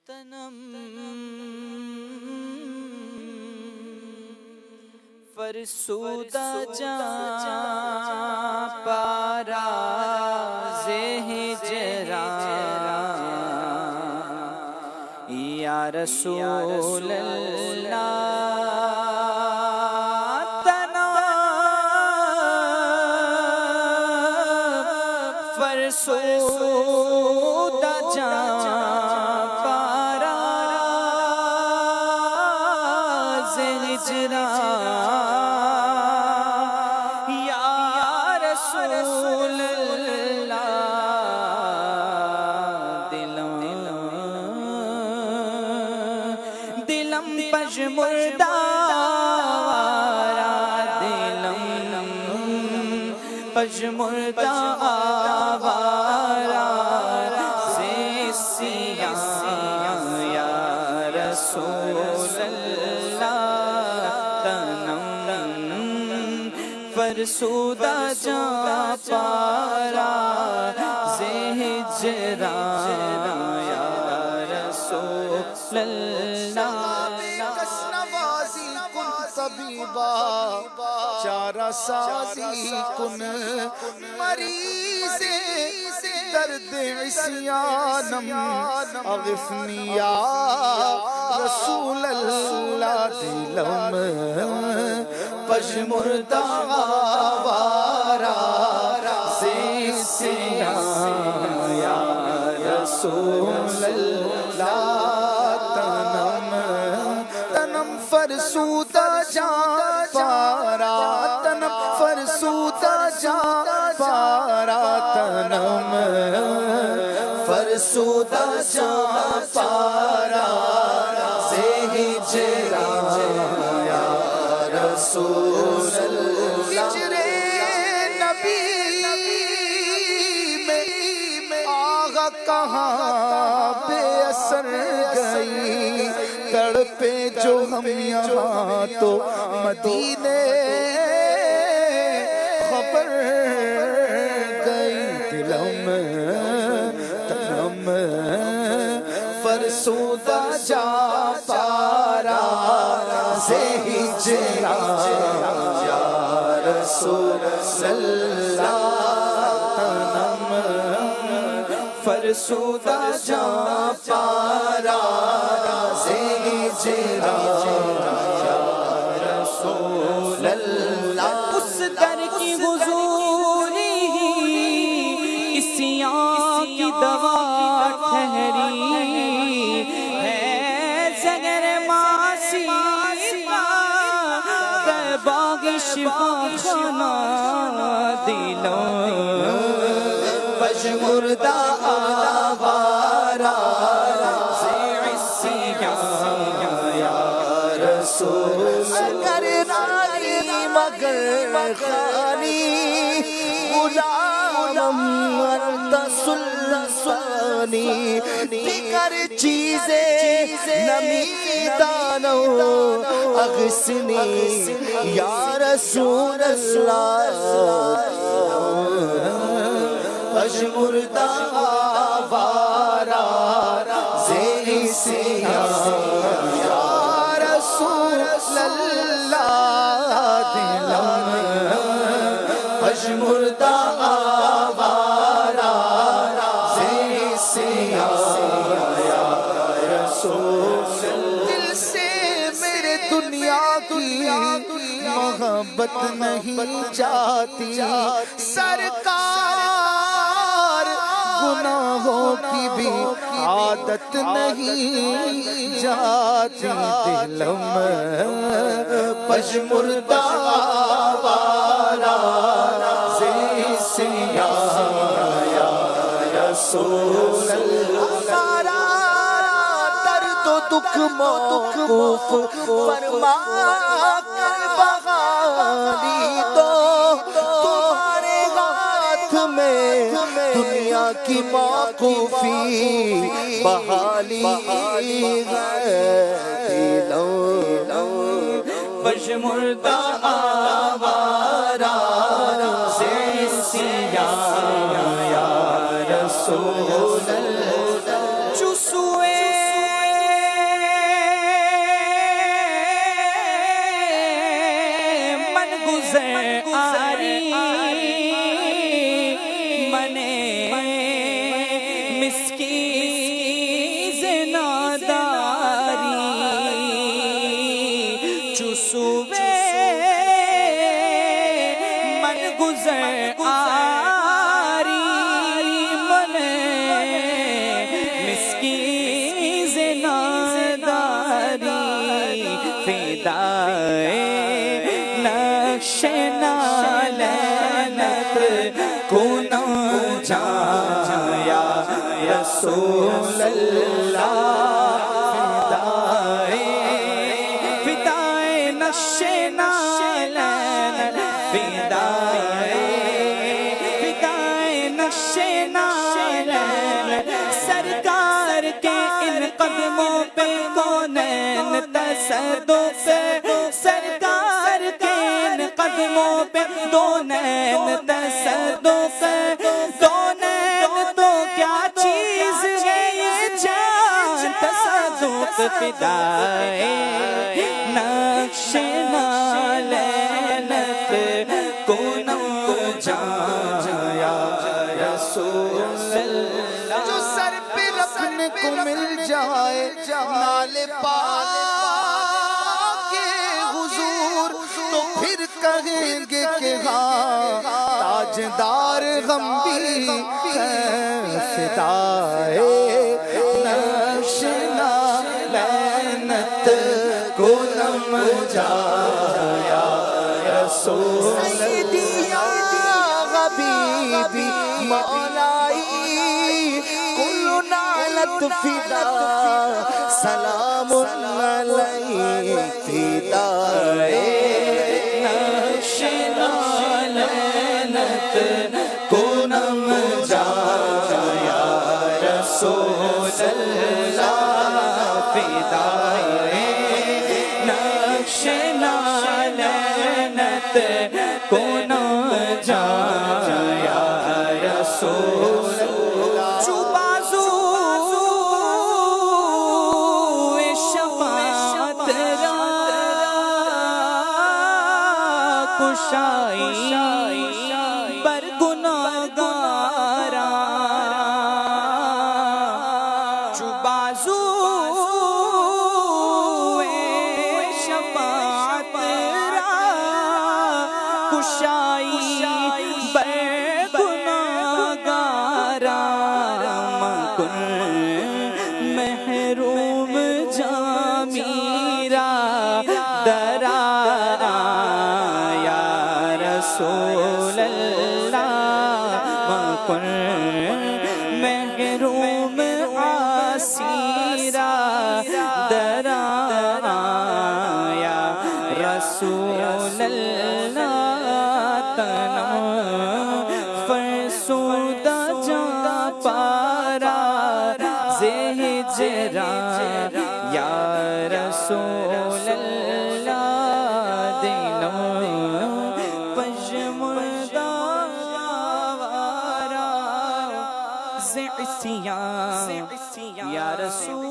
تنم فرسودہ جاں پارا یا رسول اللہ تنم فرسودہ جاں پارا یا رسول اللہ دلم پژمردہ آوارا دلم پژمردہ آوارا سیاں یا رسول اللہ تنم فرسودہ جاں پارا ہجران یا رسول اللہ طبیبا چارہ سازی کن مریض درد عصیانم اغفنی یا رسول اللہ دلم پژمردہ آوارا سیاں یا رسول اللہ تنم فرسودہ جاں پارا تنم فرسودہ جاں پارا تنم فرسودہ جاں پارا ہجران یا رسول اللہ ہجر نبی میں آغا کہاں بے اثر گئی تڑپے جو ہم یہاں تو مدینے خبر گئی دلم تنم فرسودہ جاں پارا ہجران یا رسول اللہ تنم فرسودہ جاں پارا یا رسول اللہ اس در کی حضوری اسیاں کی دوا ٹھہری ہے زگر معاصی کا باغ شفا خانہ دلوں پژمردہ آوارا اگر ناری مگر خانی غلام انت سلطانی دیگر چیزیں نمیدانو اغسنی یا رسول اللہ پژمردہ آوارا سیاں یا رسول اللہ دلم پژمردہ آوارا سیاں یا رسول دل سے میرے دنیا کی محبت نہیں جاتی سرکار گناہوں کی بھی عادت نہیں جاتی دلم پژمردہ آوارا سیاں یا رسول اللہ ہمارا درد و دکھ موقوف فرما کر بحالی دو تمہارے ہاتھ میں دنیا کی موقوفی بحالی ہے پژمردہ آوارہ سے سیاہ یا رسول اللہ چسوے من گزر آری منے مسکین زناداری چسوے من گزر آری منے مسکین زناداری فدائے نقش نالینت کنم جایا رسول اللہ فدائے نقش نالینت فدائے نقش نالینت سرکار کے ان قدموں پہ کونین تصدق سرکار کے ان قدموں پہ دونین تصدق دونین تو کیا چیز ہے یہ جان تصدق فدائے نقش نالینت کنم جایا رسول اللہ جو سر پہ رکھنے کو مل جائے نال پاک کے حضور تو پھر کہیں گے کہ ہاں تاجدار غم بھی ہے فدائے نقش نالینت کنم جایا رسول سیدی یا حبیبی مولائی کل نالت فدا سلام علیک فدائے نقش نالینت کنم جایا رسول اللہ فدائے نقش نالینت کنم جایا رسول اللہ جو بازو شفاعت را کشائی بر گناہگارا جو بازو شفاعت را کشائی بر گناہگارا مکن محروم جامیرا درارا یا رسول اللہ مکن محروم عاصیرا درارا یا رسول اللہ تنم فرسودہ جا پارا زہجرا یا رسول اللہ دلم پژمردہ آوارہ سے عصیان یا رسول